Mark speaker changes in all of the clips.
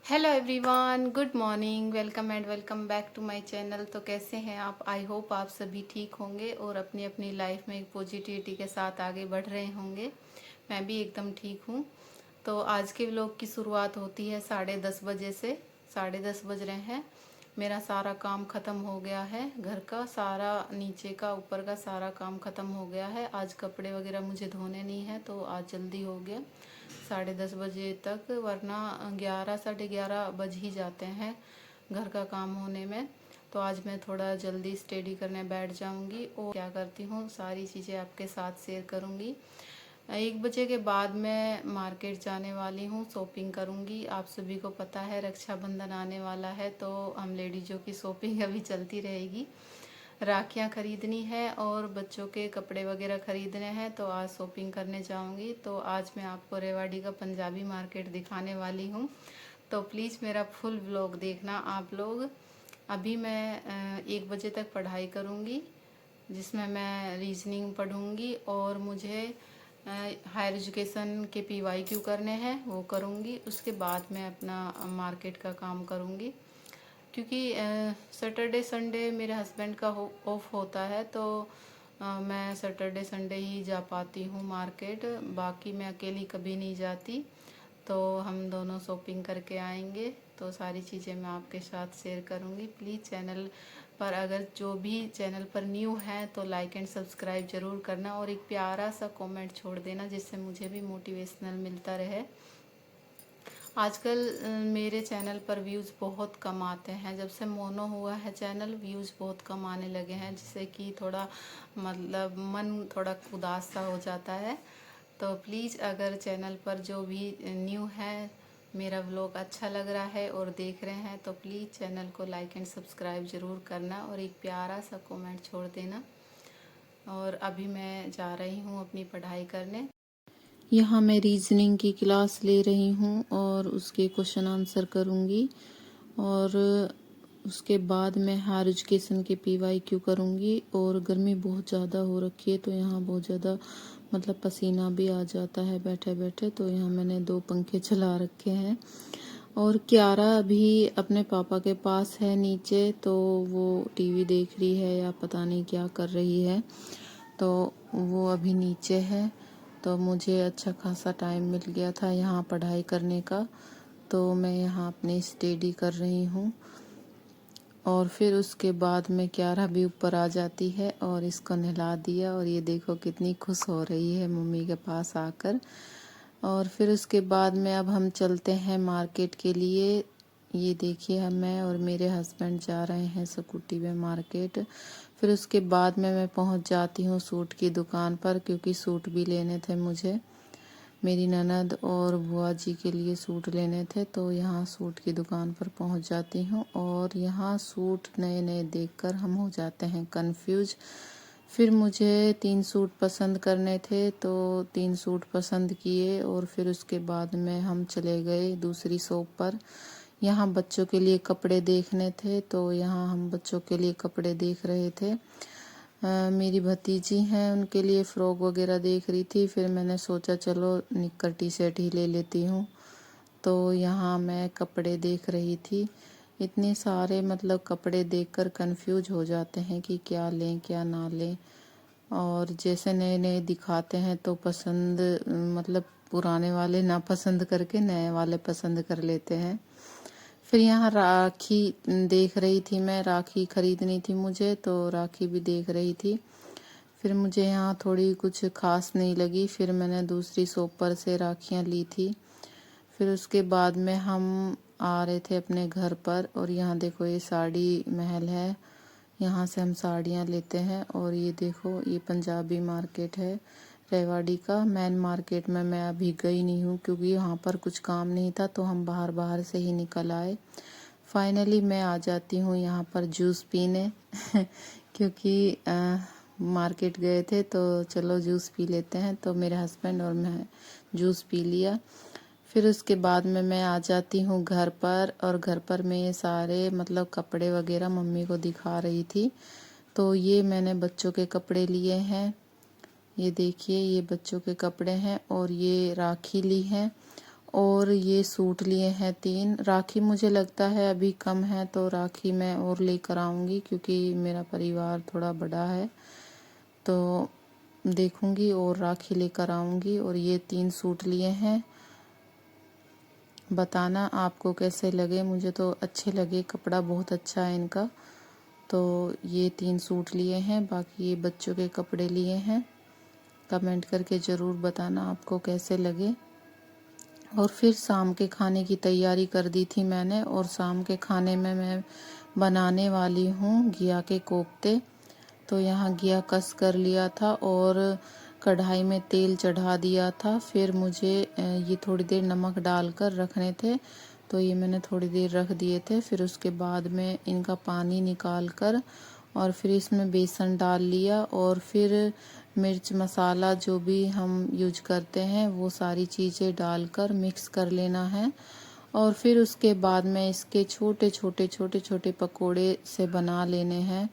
Speaker 1: Hello everyone, good morning, welcome and welcome back to my channel. तो कैसे हैं आप? आई होप आप सभी ठीक होंगे और अपनी अपनी लाइफ में एक पॉजिटिविटी के साथ आगे बढ़ रहे होंगे। मैं भी एकदम ठीक हूँ। तो आज के व्लॉग की शुरुआत होती है 10:30 बजे से। 10:30 बज रहे हैं। मेरा सारा काम ख़त्म हो गया है, घर का सारा, नीचे का ऊपर का सारा काम ख़त्म हो गया है। आज कपड़े वगैरह मुझे धोने नहीं है तो आज जल्दी हो गया 10:30 बजे तक, वरना 11 11:30 बज ही जाते हैं घर का काम होने में। तो आज मैं थोड़ा जल्दी स्टडी करने बैठ जाऊंगी और क्या करती हूँ सारी चीज़ें आपके साथ शेयर करूँगी। 1 बजे के बाद मैं मार्केट जाने वाली हूँ, शॉपिंग करूँगी। आप सभी को पता है रक्षाबंधन आने वाला है, तो हम लेडीज़ों की शॉपिंग अभी चलती रहेगी। राखियाँ खरीदनी है और बच्चों के कपड़े वगैरह खरीदने हैं, तो आज शॉपिंग करने जाऊँगी। तो आज मैं आपको रेवाड़ी का पंजाबी मार्केट दिखाने वाली हूँ, तो प्लीज़ मेरा फुल व्लॉग देखना आप लोग। अभी मैं 1 बजे तक पढ़ाई करूँगी, जिसमें मैं रीजनिंग पढ़ूँगी और मुझे हायर एजुकेशन के PYQ करने हैं, वो करूँगी। उसके बाद मैं अपना मार्केट का काम करूँगी, क्योंकि सैटरडे संडे मेरे हस्बैंड का ऑफ होता है, तो मैं सैटरडे संडे ही जा पाती हूँ मार्केट। बाकी मैं अकेली कभी नहीं जाती। तो हम दोनों शॉपिंग करके आएंगे, तो सारी चीज़ें मैं आपके साथ शेयर करूँगी। प्लीज़ चैनल पर, अगर जो भी चैनल पर न्यू है तो लाइक एंड सब्सक्राइब ज़रूर करना और एक प्यारा सा कमेंट छोड़ देना, जिससे मुझे भी मोटिवेशनल मिलता रहे। आजकल मेरे चैनल पर व्यूज़ बहुत कम आते हैं। जब से मोनो हुआ है चैनल, व्यूज़ बहुत कम आने लगे हैं, जिससे कि थोड़ा मतलब मन थोड़ा उदास सा हो जाता है। तो प्लीज़ अगर चैनल पर जो भी न्यू है, मेरा व्लॉग अच्छा लग रहा है और देख रहे हैं, तो प्लीज़ चैनल को लाइक एंड सब्सक्राइब ज़रूर करना और एक प्यारा सा कमेंट छोड़ देना। और अभी मैं जा रही हूँ अपनी पढ़ाई करने। यहाँ मैं रीजनिंग की क्लास ले रही हूँ और उसके क्वेश्चन आंसर करूँगी, और उसके बाद मैं हायर एजुकेशन के PYQ करूँगी। और गर्मी बहुत ज़्यादा हो रखी है, तो यहाँ बहुत ज़्यादा मतलब पसीना भी आ जाता है बैठे बैठे, तो यहाँ मैंने 2 पंखे चला रखे हैं। और क्यारा भी अपने पापा के पास है नीचे, तो वो टीवी देख रही है या पता नहीं क्या कर रही है, तो वो अभी नीचे है। तो मुझे अच्छा खासा टाइम मिल गया था यहाँ पढ़ाई करने का, तो मैं यहाँ अपनी स्टडी कर रही हूँ। और फिर उसके बाद में क्यारा भी ऊपर आ जाती है और इसको नहला दिया, और ये देखो कितनी खुश हो रही है मम्मी के पास आकर। और फिर उसके बाद में अब हम चलते हैं मार्केट के लिए। ये देखिए, हम मैं और मेरे हस्बैंड जा रहे हैं स्कूटी में मार्केट। फिर उसके बाद में मैं पहुंच जाती हूँ सूट की दुकान पर, क्योंकि सूट भी लेने थे मुझे। मेरी ननद और बुआ जी के लिए सूट लेने थे, तो यहाँ सूट की दुकान पर पहुँच जाती हूँ। और यहाँ सूट नए नए देखकर हम हो जाते हैं कंफ्यूज। फिर मुझे 3 सूट पसंद करने थे, तो 3 सूट पसंद किए और फिर उसके बाद में हम चले गए दूसरी शॉप पर। यहाँ बच्चों के लिए कपड़े देखने थे, तो यहाँ हम बच्चों के लिए कपड़े देख रहे थे। मेरी भतीजी हैं, उनके लिए फ़्रॉक वगैरह देख रही थी। फिर मैंने सोचा चलो निक्कर टी शर्ट ही ले लेती हूँ, तो यहाँ मैं कपड़े देख रही थी। इतने सारे मतलब कपड़े देखकर कंफ्यूज हो जाते हैं कि क्या लें क्या ना लें। और जैसे नए नए दिखाते हैं तो पसंद, मतलब पुराने वाले ना पसंद करके नए वाले पसंद कर लेते हैं। फिर यहाँ राखी देख रही थी मैं, राखी खरीदनी थी मुझे, तो राखी भी देख रही थी। फिर मुझे यहाँ थोड़ी कुछ खास नहीं लगी, फिर मैंने दूसरी शॉप पर से राखियाँ ली थी। फिर उसके बाद में हम आ रहे थे अपने घर पर, और यहाँ देखो ये साड़ी महल है, यहाँ से हम साड़ियाँ लेते हैं। और ये देखो ये पंजाबी मार्केट है रेवाड़ी का। मेन मार्केट में मैं अभी गई नहीं हूँ, क्योंकि यहाँ पर कुछ काम नहीं था, तो हम बाहर बाहर से ही निकल आए। फाइनली मैं आ जाती हूँ यहाँ पर जूस पीने क्योंकि मार्केट गए थे तो चलो जूस पी लेते हैं, तो मेरे हस्बैंड और मैं जूस पी लिया। फिर उसके बाद में मैं आ जाती हूँ घर पर, और घर पर मैं ये सारे मतलब कपड़े वगैरह मम्मी को दिखा रही थी। तो ये मैंने बच्चों के कपड़े लिए हैं, ये देखिए ये बच्चों के कपड़े हैं, और ये राखी ली है। और ये सूट लिए हैं 3। राखी मुझे लगता है अभी कम है, तो राखी मैं और लेकर आऊँगी क्योंकि मेरा परिवार थोड़ा बड़ा है, तो देखूँगी और राखी लेकर आऊँगी। और ये 3 सूट लिए हैं। बताना आपको कैसे लगे, मुझे तो अच्छे लगे, कपड़ा बहुत अच्छा है इनका। तो ये 3 सूट लिए हैं, बाकी ये बच्चों के कपड़े लिए हैं। कमेंट करके ज़रूर बताना आपको कैसे लगे। और फिर शाम के खाने की तैयारी कर दी थी मैंने, और शाम के खाने में मैं बनाने वाली हूँ घिया के कोफ्ते। तो यहाँ घिया कस कर लिया था और कढ़ाई में तेल चढ़ा दिया था। फिर मुझे ये थोड़ी देर नमक डालकर रखने थे, तो ये मैंने थोड़ी देर रख दिए थे। फिर उसके बाद में इनका पानी निकाल कर और फिर इसमें बेसन डाल लिया, और फिर मिर्च मसाला जो भी हम यूज करते हैं वो सारी चीज़ें डालकर मिक्स कर लेना है। और फिर उसके बाद में इसके छोटे छोटे पकोड़े से बना लेने हैं,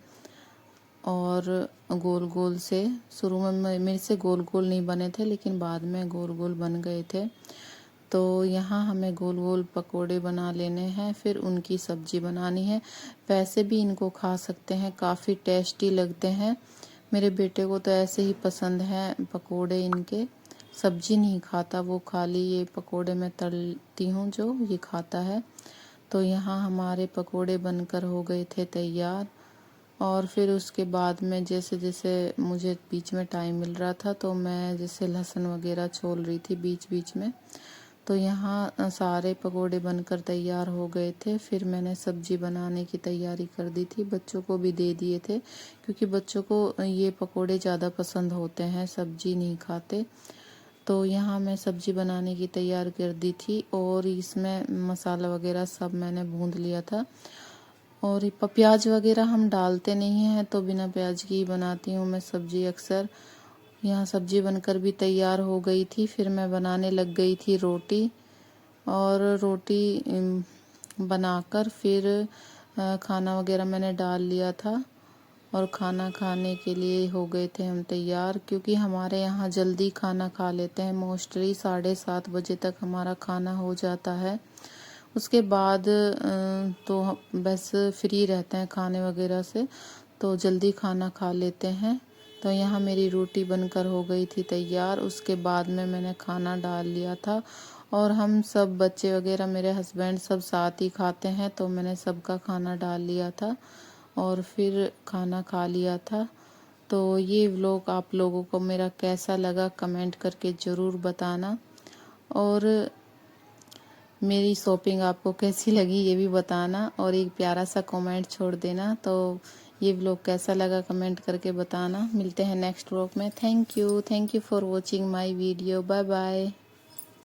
Speaker 1: और गोल गोल से। शुरू में मेरे से गोल गोल नहीं बने थे, लेकिन बाद में गोल गोल बन गए थे। तो यहाँ हमें गोल गोल पकोड़े बना लेने हैं, फिर उनकी सब्जी बनानी है। वैसे भी इनको खा सकते हैं, काफ़ी टेस्टी लगते हैं। मेरे बेटे को तो ऐसे ही पसंद है पकोड़े इनके, सब्जी नहीं खाता वो, खाली ये पकोड़े में तलती हूँ जो ये खाता है। तो यहाँ हमारे पकोड़े बनकर हो गए थे तैयार। और फिर उसके बाद में जैसे जैसे मुझे बीच में टाइम मिल रहा था, तो मैं जैसे लहसुन वगैरह छोल रही थी बीच बीच में। तो यहाँ सारे पकोड़े बनकर तैयार हो गए थे। फिर मैंने सब्जी बनाने की तैयारी कर दी थी, बच्चों को भी दे दिए थे, क्योंकि बच्चों को ये पकोड़े ज़्यादा पसंद होते हैं, सब्जी नहीं खाते। तो यहाँ मैं सब्जी बनाने की तैयारी कर दी थी, और इसमें मसाला वगैरह सब मैंने भून लिया था। और प्याज वगैरह हम डालते नहीं हैं, तो बिना प्याज की ही बनाती हूँ मैं सब्जी अक्सर। यहाँ सब्जी बनकर भी तैयार हो गई थी। फिर मैं बनाने लग गई थी रोटी, और रोटी बनाकर फिर खाना वगैरह मैंने डाल लिया था, और खाना खाने के लिए हो गए थे हम तैयार। क्योंकि हमारे यहाँ जल्दी खाना खा लेते हैं, मोस्टली 7:30 बजे तक हमारा खाना हो जाता है। उसके बाद तो बस फ्री रहते हैं खाने वगैरह से, तो जल्दी खाना खा लेते हैं। तो यहाँ मेरी रोटी बनकर हो गई थी तैयार। उसके बाद में मैंने खाना डाल लिया था, और हम सब बच्चे वगैरह मेरे हस्बैंड सब साथ ही खाते हैं, तो मैंने सबका खाना डाल लिया था और फिर खाना खा लिया था। तो ये व्लॉग आप लोगों को मेरा कैसा लगा कमेंट करके ज़रूर बताना, और मेरी शॉपिंग आपको कैसी लगी ये भी बताना, और एक प्यारा सा कमेंट छोड़ देना। तो ये व्लॉग कैसा लगा कमेंट करके बताना। मिलते हैं नेक्स्ट व्लॉग में। Thank you for watching my video. Bye bye.